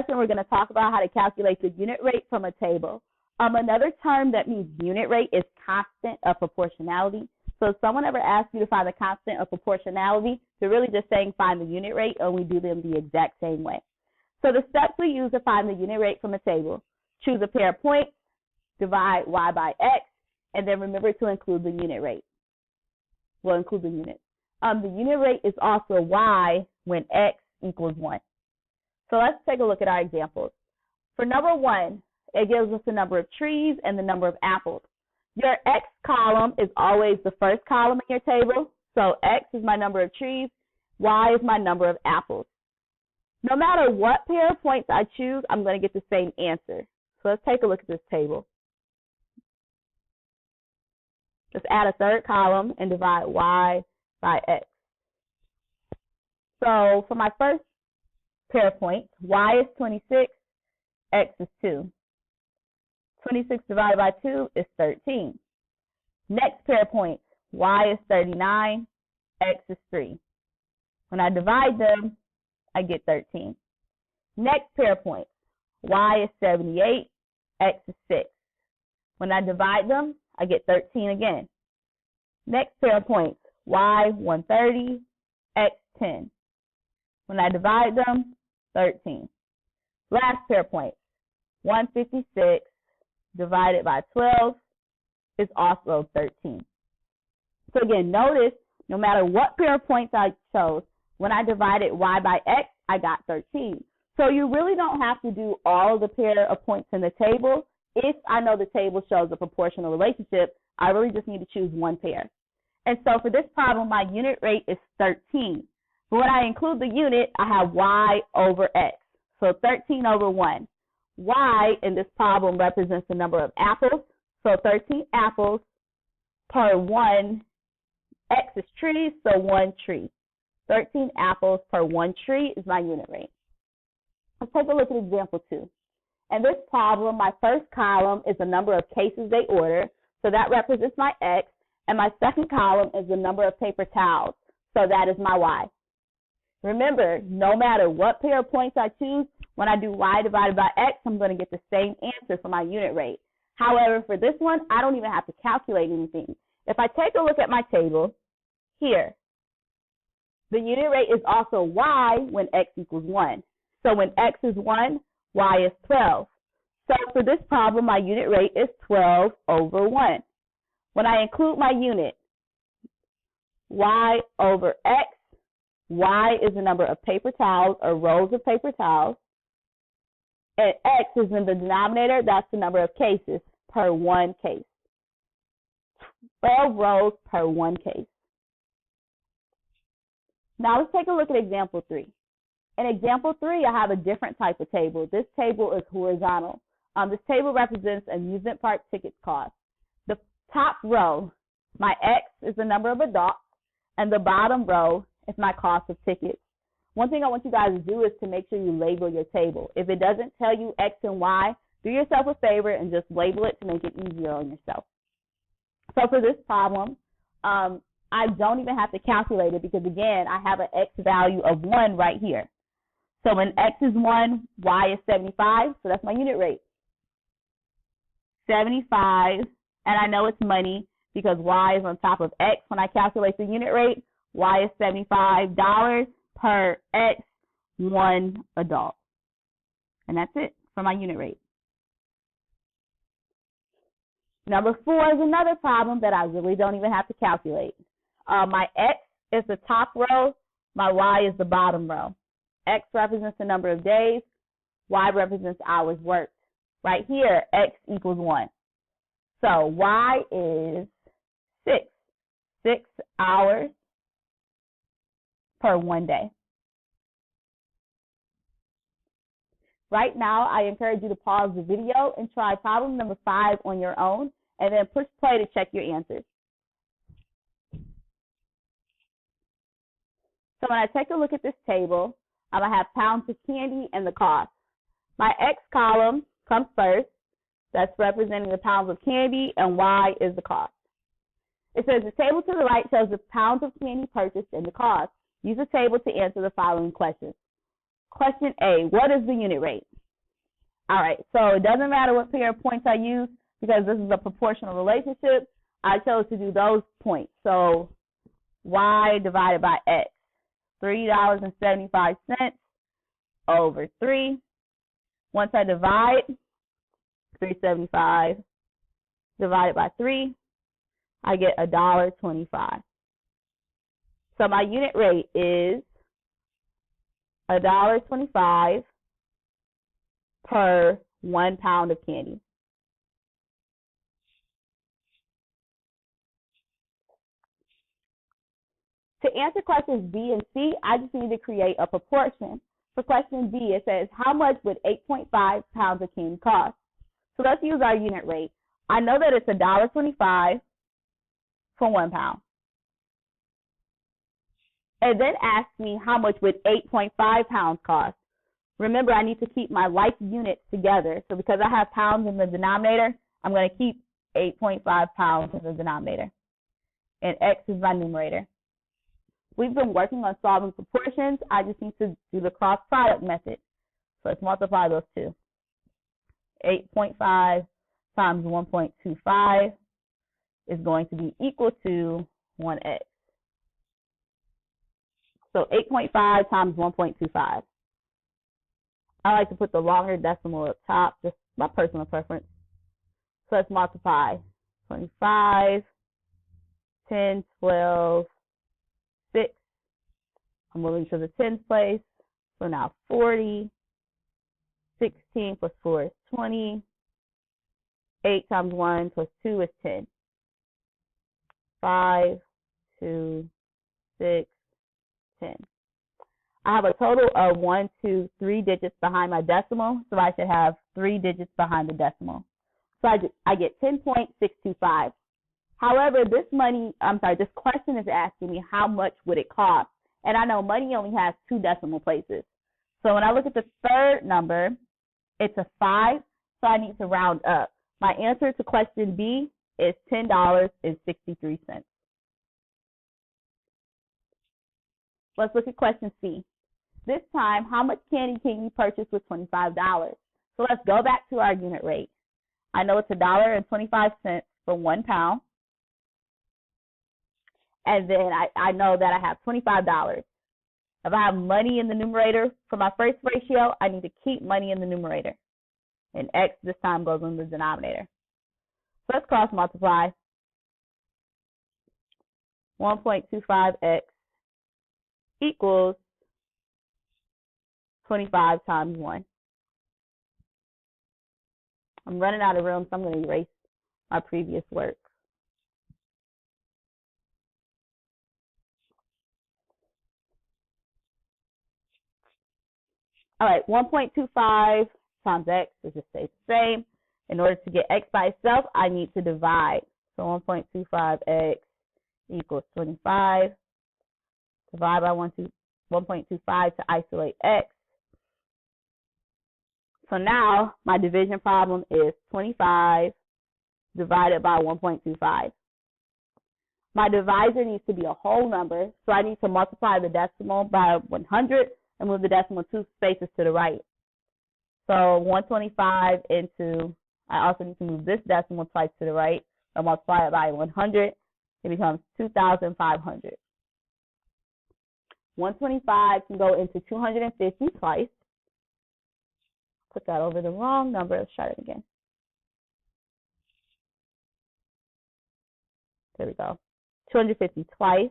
lesson, we're going to talk about how to calculate the unit rate from a table. Another term that means unit rate is constant of proportionality. So if someone ever asks you to find the constant of proportionality, they're really just saying find the unit rate, and we do them the exact same way. So the steps we use to find the unit rate from a table: choose a pair of points, divide y by x, and then remember to include the unit rate. We'll include the units. The unit rate is also y when x equals 1. So let's take a look at our examples. For number 1, it gives us the number of trees and the number of apples. Your x column is always the first column in your table. So x is my number of trees, y is my number of apples. No matter what pair of points I choose, I'm going to get the same answer. So let's take a look at this table. Let's add a third column and divide y by x. So for my first pair of points, y is 26, x is 2. 26 divided by 2 is 13. Next pair of points, y is 39, x is 3. When I divide them, I get 13. Next pair of points, y is 78, x is 6. When I divide them, I get 13 again. Next pair of points, y 130, x 10. When I divide them, 13. Last pair of points, 156 divided by 12 is also 13. So again, notice no matter what pair of points I chose, when I divided y by x, I got 13. So you really don't have to do all the pair of points in the table. If I know the table shows a proportional relationship, I really just need to choose one pair. And so for this problem, my unit rate is 13. But when I include the unit, I have y over x. So 13 over 1. Y in this problem represents the number of apples. So 13 apples per 1. X is trees, so 1 tree. 13 apples per 1 tree is my unit rate. Let's take a look at example 2. In this problem, my first column is the number of cases they order, so that represents my x, and my second column is the number of paper towels, so that is my y. Remember, no matter what pair of points I choose, when I do y divided by x, I'm going to get the same answer for my unit rate. However, for this one, I don't even have to calculate anything. If I take a look at my table here, the unit rate is also y when x equals 1. So when x is 1, y is 12. So for this problem, my unit rate is 12 over 1. When I include my unit, y over x, y is the number of paper towels or rows of paper towels, and x is in the denominator, that's the number of cases per 1 case. 12 rows per 1 case. Now let's take a look at example 3. In example 3, I have a different type of table. This table is horizontal. This table represents amusement park tickets cost. The top row, my x is the number of adults, and the bottom row is my cost of tickets. One thing I want you guys to do is to make sure you label your table. If it doesn't tell you x and y, do yourself a favor and just label it to make it easier on yourself. So for this problem, I don't even have to calculate it because, again, I have an x value of 1 right here. So when x is 1, y is 75, so that's my unit rate. 75, and I know it's money because y is on top of x. When I calculate the unit rate, y is $75 per x, 1 adult. And that's it for my unit rate. Number 4 is another problem that I really don't even have to calculate. My x is the top row, my y is the bottom row. X represents the number of days, y represents hours worked. Right here, x equals 1. So y is 6 hours per 1 day. Right now, I encourage you to pause the video and try problem number 5 on your own, and then push play to check your answers. So when I take a look at this table, I'm going to have pounds of candy and the cost. My X column comes first. That's representing the pounds of candy, and Y is the cost. It says the table to the right shows the pounds of candy purchased and the cost. Use the table to answer the following questions. Question A, what is the unit rate? All right, so it doesn't matter what pair of points I use because this is a proportional relationship. I chose to do those points. So y divided by x, $3.75 over 3. Once I divide, 375 divided by 3, I get $1.25. So my unit rate is $1.25 per 1 pound of candy. To answer questions B and C, I just need to create a proportion. For question B, it says, how much would 8.5 pounds of candy cost? So let's use our unit rate. I know that it's $1.25 for 1 pound. And then ask me how much would 8.5 pounds cost. Remember, I need to keep my like units together. So because I have pounds in the denominator, I'm going to keep 8.5 pounds in the denominator. And x is my numerator. We've been working on solving proportions. I just need to do the cross product method. So let's multiply those two. 8.5 times 1.25 is going to be equal to 1x. So 8.5 times 1.25. I like to put the longer decimal up top, just my personal preference. So let's multiply 25, 10, 12, 6. I'm moving to the tens place. So now 40, 16 plus 4 is 20. 8 times 1 plus 2 is 10. 5, 2, 6, 10. I have a total of 1, 2, 3 digits behind my decimal, so I should have 3 digits behind the decimal. So I get 10.625. However, this question is asking me how much would it cost, and I know money only has 2 decimal places. So when I look at the third number, it's a 5, so I need to round up. My answer to question B is $10.63. Let's look at question C. This time, how much candy can you purchase with $25? So let's go back to our unit rate. I know it's $1.25 for 1 pound. And then I know that I have $25. If I have money in the numerator for my first ratio, I need to keep money in the numerator. And x this time goes in the denominator. So let's cross multiply. 1.25x equals 25 times 1. I'm running out of room, so I'm going to erase my previous work. All right, 1.25 times x, it just stays the same. In order to get x by itself, I need to divide. So 1.25x equals 25. Divide by 1.25 to isolate x. So now my division problem is 25 divided by 1.25. My divisor needs to be a whole number, so I need to multiply the decimal by 100 and move the decimal 2 spaces to the right. So 125 into, I also need to move this decimal twice to the right, and multiply it by 100. It becomes 2,500. 125 can go into 250 twice. Put that over the wrong number. Let's try it again. There we go. 250 twice.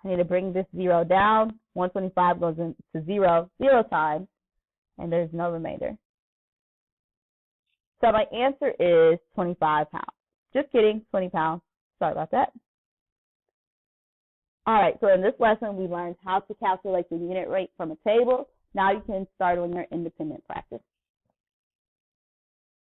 I need to bring this 0 down. 125 goes into 0 times, and there's no remainder. So my answer is 25 pounds. Just kidding, 20 pounds. Sorry about that. All right, so in this lesson, we learned how to calculate the unit rate from a table. Now you can start on your independent practice.